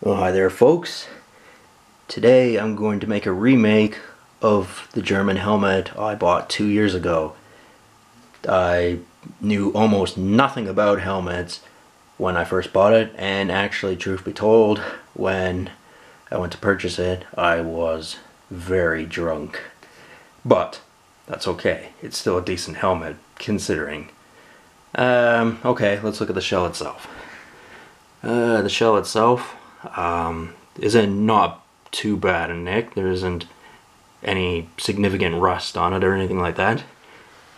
Well, hi there folks. Today I'm going to make a remake of the German helmet I bought 2 years ago. I knew almost nothing about helmets when I first bought it, and actually, truth be told, when I went to purchase it, I was very drunk. But that's okay. It's still a decent helmet, considering. Okay, let's look at the shell itself. The shell itself isn't not too bad a nick. There isn't any significant rust on it or anything like that.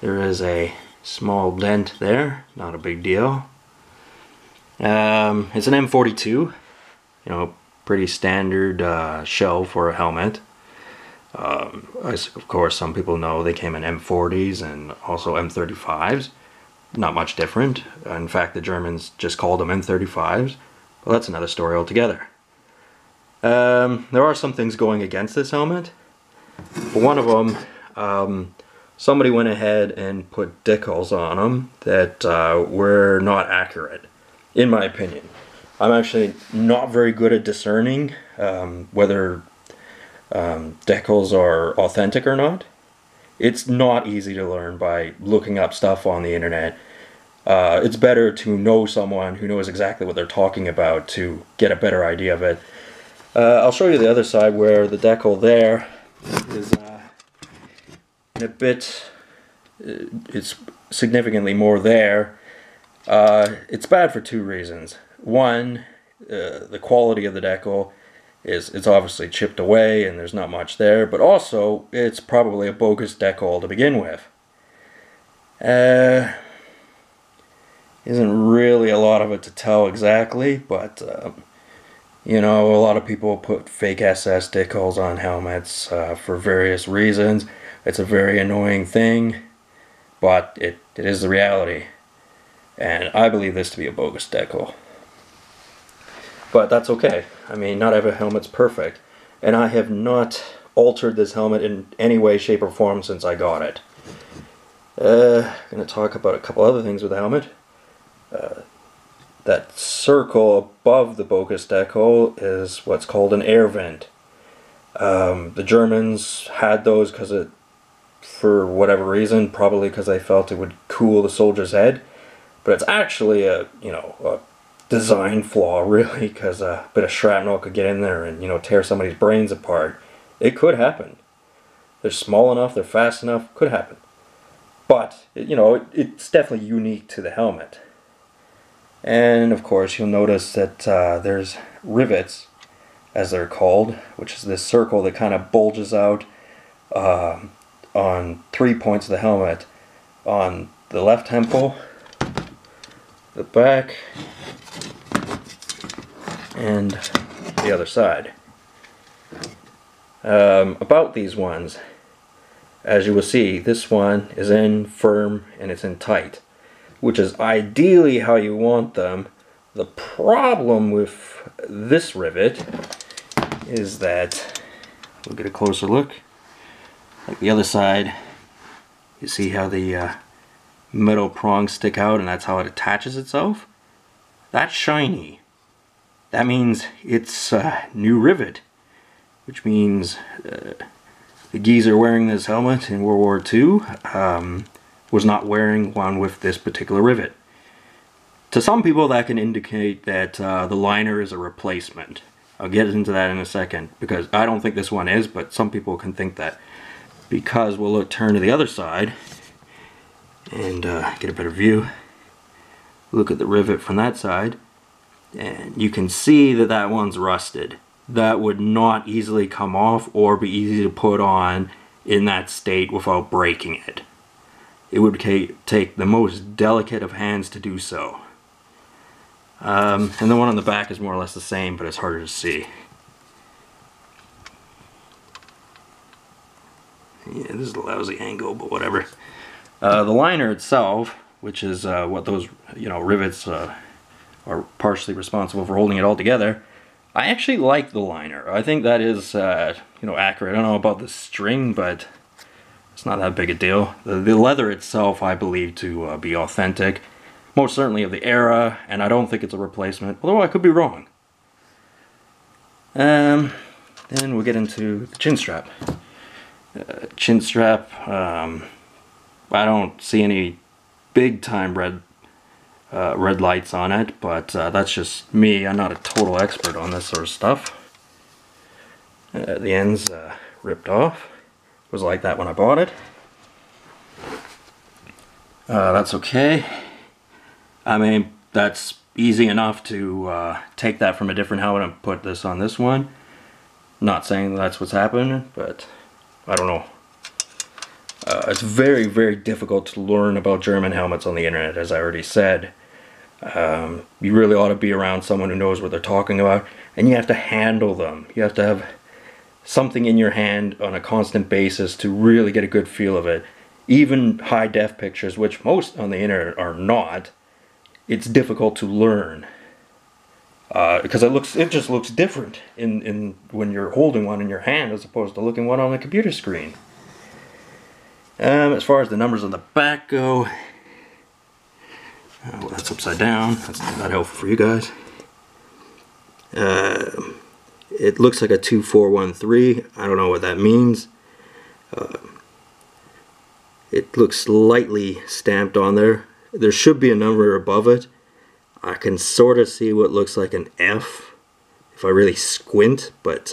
There is a small dent there, not a big deal. It's an M42, you know, pretty standard shell for a helmet. Of course, some people know they came in M40s and also M35s. Not much different. In fact, the Germans just called them M35s. Well, that's another story altogether. There are some things going against this helmet. For one of them, somebody went ahead and put decals on them that were not accurate, in my opinion. I'm actually not very good at discerning whether decals are authentic or not. It's not easy to learn by looking up stuff on the internet. It's better to know someone who knows exactly what they're talking about to get a better idea of it. I'll show you the other side where the decal there is in a bit, it's significantly more there. It's bad for two reasons. One, the quality of the decal it's obviously chipped away and there's not much there, but also it's probably a bogus decal to begin with. Isn't really a lot of it to tell exactly, but you know, a lot of people put fake SS decals on helmets for various reasons. It's a very annoying thing, but it is the reality, and I believe this to be a bogus decal. But that's okay. I mean, not every helmet's perfect, and I have not altered this helmet in any way, shape, or form since I got it. I'm going to talk about a couple other things with the helmet. That circle above the bogus decal is what's called an air vent. The Germans had those because for whatever reason, probably because they felt it would cool the soldier's head, but it's actually a design flaw, really, because a bit of shrapnel could get in there and, you know, tear somebody's brains apart. It could happen. They're small enough, they're fast enough, could happen. But, you know, it's definitely unique to the helmet. And, of course, you'll notice that there's rivets, as they're called, which is this circle that kind of bulges out on 3 points of the helmet. On the left temple, the back, and the other side. About these ones, as you will see, this one is in firm and it's in tight, which is ideally how you want them. The problem with this rivet is that, we'll get a closer look, like the other side, you see how the metal prongs stick out and that's how it attaches itself? That's shiny. That means it's a new rivet, which means the geezer wearing this helmet in World War II was not wearing one with this particular rivet. To some people that can indicate that the liner is a replacement. I'll get into that in a second, because I don't think this one is, but some people can think that. Because we'll turn to the other side and get a better view. Look at the rivet from that side, and you can see that that one's rusted. That would not easily come off or be easy to put on in that state without breaking it. It would take the most delicate of hands to do so. And the one on the back is more or less the same, but it's harder to see. Yeah, this is a lousy angle, but whatever. The liner itself, which is what those rivets are partially responsible for holding it all together, I actually like the liner. I think that is accurate. I don't know about the string, but it's not that big a deal. The leather itself I believe to be authentic, most certainly of the era, and I don't think it's a replacement, although I could be wrong. Then we'll get into the chin strap. Chin strap, I don't see any big time red lights on it, but that's just me. I'm not a total expert on this sort of stuff. The ends ripped off. It was like that when I bought it. That's okay. I mean, that's easy enough to take that from a different helmet and put this on this one. Not saying that's what's happening, but I don't know. It's very, very difficult to learn about German helmets on the internet, as I already said. You really ought to be around someone who knows what they're talking about, and you have to handle them. You have to have something in your hand on a constant basis to really get a good feel of it. Even high-def pictures, which most on the internet are not, it's difficult to learn. Because it just looks different in when you're holding one in your hand as opposed to looking one on a computer screen. As far as the numbers on the back go, well, that's upside down. That's not helpful for you guys. It looks like a 2413. I don't know what that means. It looks lightly stamped on there. There should be a number above it. I can sort of see what looks like an F if I really squint, but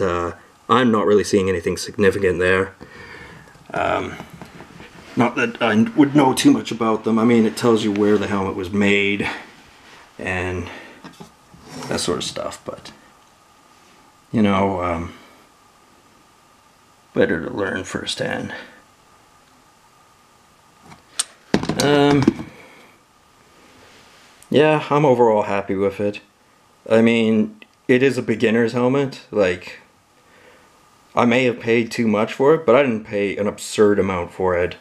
I'm not really seeing anything significant there. Not that I would know too much about them. I mean, it tells you where the helmet was made and that sort of stuff, but you know, better to learn firsthand. Yeah, I'm overall happy with it. I mean, it is a beginner's helmet. Like, I may have paid too much for it, but I didn't pay an absurd amount for it.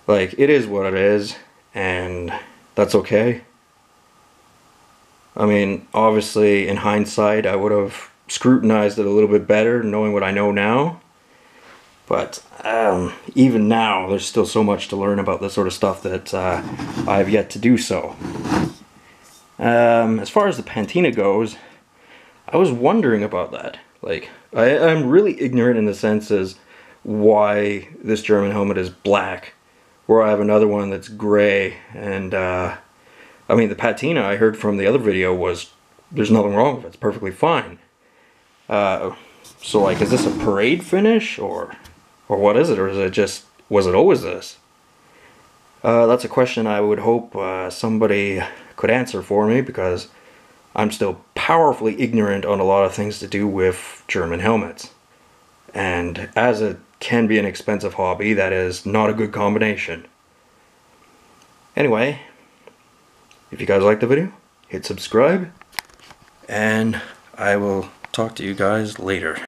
Like, it is what it is, and that's okay. I mean, obviously, in hindsight, I would have scrutinized it a little bit better, knowing what I know now. But even now, there's still so much to learn about this sort of stuff that I have yet to do so. As far as the patina goes, I was wondering about that. Like, I'm really ignorant in the sense as why this German helmet is black, where I have another one that's gray. And I mean, the patina I heard from the other video was there's nothing wrong with it. It's perfectly fine. So like, is this a parade finish or what is it? Or is it just, was it always this? That's a question I would hope somebody could answer for me, because I'm still powerfully ignorant on a lot of things to do with German helmets. And as it can be an expensive hobby, that is not a good combination. Anyway, if you guys liked the video, hit subscribe, and I will talk to you guys later.